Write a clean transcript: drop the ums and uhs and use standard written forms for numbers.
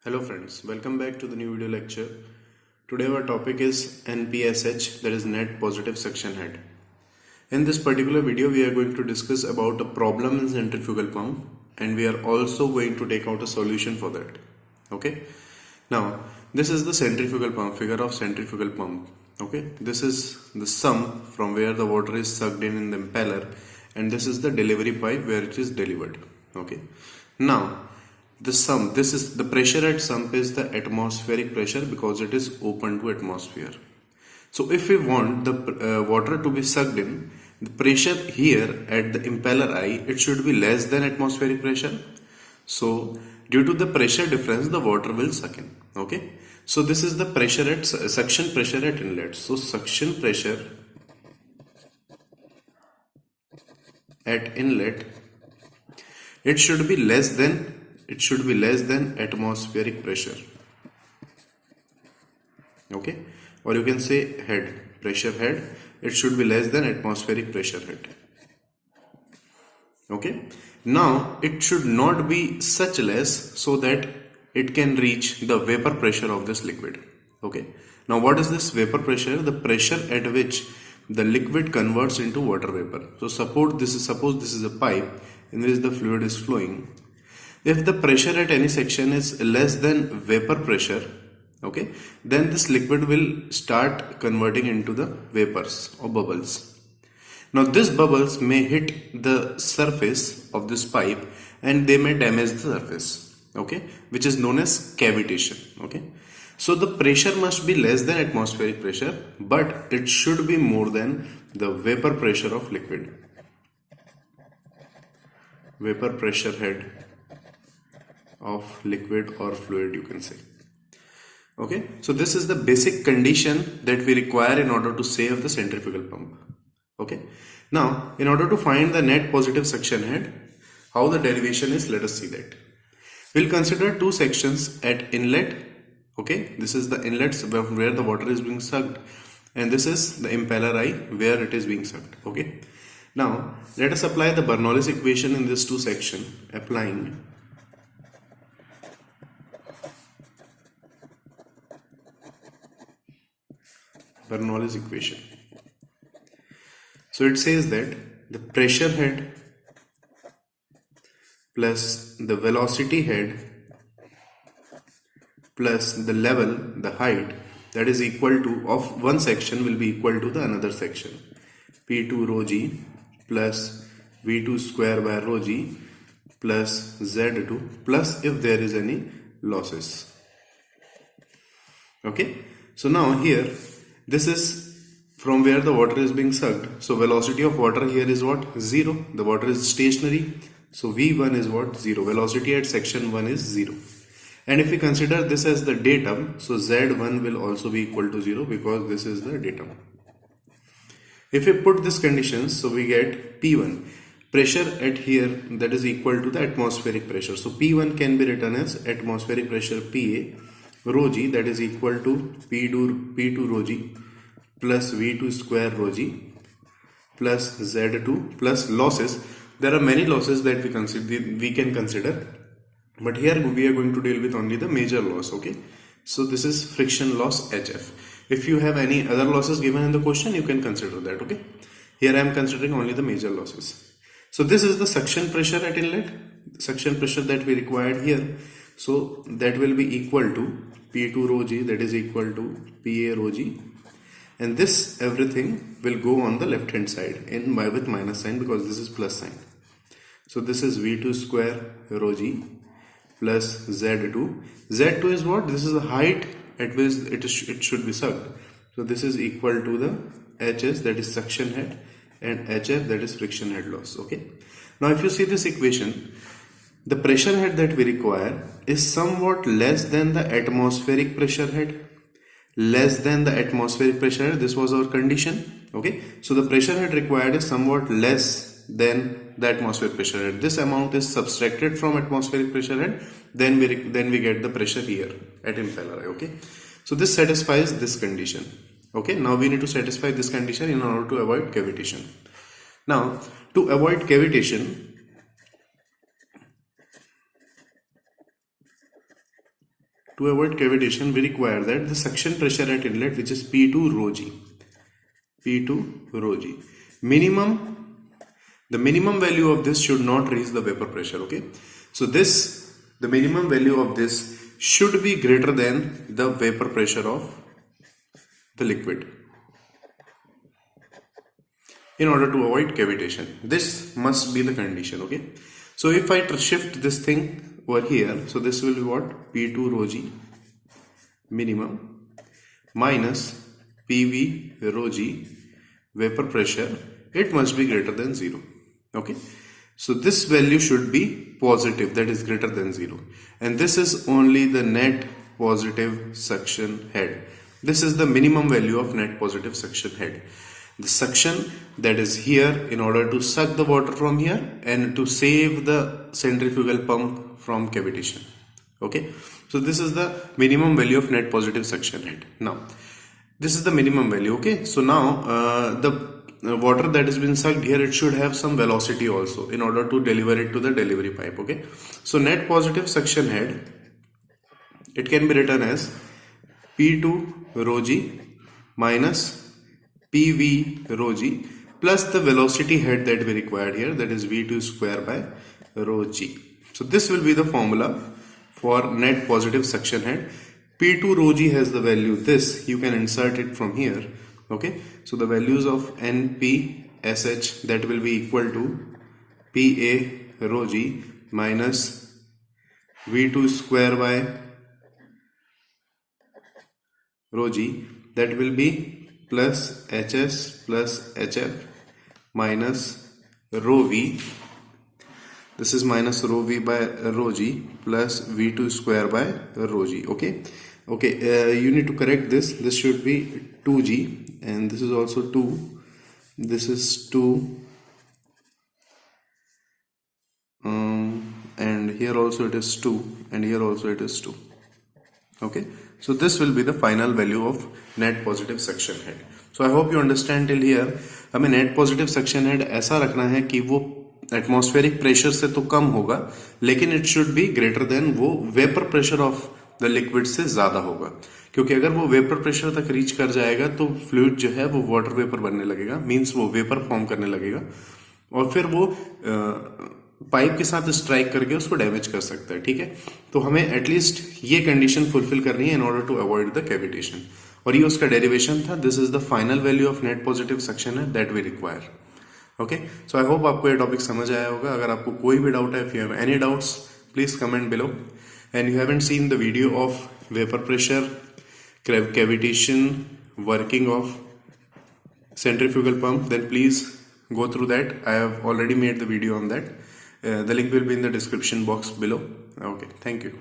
Hello friends, welcome back to the new video lecture. Today our topic is NPSH, that is net positive suction head. In this particular video we are going to discuss about a problem in centrifugal pump and we are also going to take out a solution for that. Okay. Now this is the centrifugal pump, figure of centrifugal pump. Okay. This is the sump from where the water is sucked in the impeller and this is the delivery pipe where it is delivered. Okay. Now this is the pressure at sump is the atmospheric pressure because it is open to atmosphere. So if we want the water to be sucked in, the pressure here at the impeller eye, it should be less than atmospheric pressure. So due to the pressure difference, the water will suck in. Okay. So this is the pressure at suction pressure at inlet. So suction pressure at inlet, it should be less than atmospheric pressure. Okay, or you can say pressure head, it should be less than atmospheric pressure head. Okay, now it should not be such less so that it can reach the vapor pressure of this liquid. Okay, now what is this vapor pressure? The pressure at which the liquid converts into water vapor. So suppose this is a pipe in which the fluid is flowing. If the pressure at any section is less than vapor pressure, okay, then this liquid will start converting into the vapors or bubbles. Now these bubbles may hit the surface of this pipe and they may damage the surface, okay, which is known as cavitation. Okay, so the pressure must be less than atmospheric pressure, but it should be more than the vapor pressure of liquid. Vapor pressure head of liquid or fluid, you can say. Okay, so this is the basic condition that we require in order to save the centrifugal pump. Okay, now in order to find the net positive suction head, how the derivation is, let us see that. We'll consider two sections at inlet. Okay, this is the inlet where the water is being sucked and this is the impeller eye where it is being sucked. Okay, now let us apply the Bernoulli's equation in this two section. Applying Bernoulli's equation. So it says that the pressure head plus the velocity head plus the level, the height, that is equal to of one section will be equal to the another section. P2 rho g plus V2 square by rho g plus Z2 plus if there is any losses. Okay, so now here this is from where the water is being sucked. So velocity of water here is what? 0. The water is stationary. So V1 is what? 0. Velocity at section 1 is 0. And if we consider this as the datum, so Z1 will also be equal to 0 because this is the datum. If we put these conditions, so we get P1. Pressure at here, that is equal to the atmospheric pressure. So P1 can be written as atmospheric pressure PA. Rho g, that is equal to P2 rho g plus V2 square rho g plus Z2 plus losses. There are many losses that we can consider, but here we are going to deal with only the major loss. Okay, so this is friction loss HF. If you have any other losses given in the question, you can consider that. Okay, here I am considering only the major losses. So this is the suction pressure at inlet, suction pressure that we required here. So that will be equal to P2 rho g, that is equal to PA rho g, and this everything will go on the left hand side with minus sign because this is plus sign. So this is V2 square rho g plus Z2. Z2 is what? This is the height at which it should be sucked. So this is equal to the HS, that is suction head, and HF, that is friction head loss. Okay, now if you see this equation, the pressure head that we require is somewhat less than the atmospheric pressure head. Less than the atmospheric pressure head. This was our condition. Okay, so the pressure head required is somewhat less than the atmospheric pressure head. This amount is subtracted from atmospheric pressure head. Then we get the pressure here at impeller eye. Okay, so this satisfies this condition. Okay, now we need to satisfy this condition in order to avoid cavitation. Now to avoid cavitation, to avoid cavitation, we require that the suction pressure at inlet, which is P2 rho g, P2 rho g, the minimum value of this should not reach the vapor pressure. Okay, so the minimum value of this should be greater than the vapor pressure of the liquid in order to avoid cavitation. This must be the condition. Okay, so if I shift this thing over here, so this will be what? P2 rho g minimum minus PV rho g vapor pressure, it must be greater than 0. Okay, so this value should be positive, that is greater than 0, and this is only the net positive suction head. This is the minimum value of net positive suction head. The suction that is here in order to suck the water from here and to save the centrifugal pump from cavitation. Okay, so this is the minimum value of net positive suction head. Now this is the minimum value. Okay, so now the water that has been sucked here, it should have some velocity also in order to deliver it to the delivery pipe. Okay, so net positive suction head, it can be written as P2 rho g minus PV rho g plus the velocity head that we required here, that is V2 square by rho g. So this will be the formula for net positive suction head. P2 rho g has the value this, you can insert it from here. Okay, so the values of NP SH, that will be equal to PA rho g minus V2 square by rho g, that will be plus HS plus HF minus rho v, this is minus rho v by rho g plus V2 square by rho g. Okay, you need to correct this should be 2g, and this is also 2, this is 2, and here also it is 2, and here also it is 2. Okay, so this will be the final value of net positive suction head. So I hope you understand till here. हमें net positive suction head ऐसा रखना है कि वो atmospheric pressure से तो कम होगा, लेकिन it should be greater than वो vapor pressure of the liquid से ज़्यादा होगा, क्योंकि अगर वो वेपर प्रेशर तक रीच कर जाएगा तो फ्लूइड जो है वो वाटर वेपर बनने लगेगा, मींस वो वेपर फॉर्म करने लगेगा, और फिर वो पाइप के साथ स्ट्राइक करके उसको डैमेज कर सकता है. ठीक है, तो हमें एटलीस्ट ये कंडीशन फुलफिल करनी है in order to avoid the cavitation, और ये उसका डेरिवेशन था. This is the final value of net positive suction है that we require. Okay, so I hope आपको ये टॉपिक समझ आया होगा. अगर आपको कोई भी डाउट है, if you have any doubts please comment below, and you haven't seen the video of vapor pressure, cavitation, working of centrifugal pump, then please go through that. I have already made the video on that. The link will be in the description box below. Okay, thank you.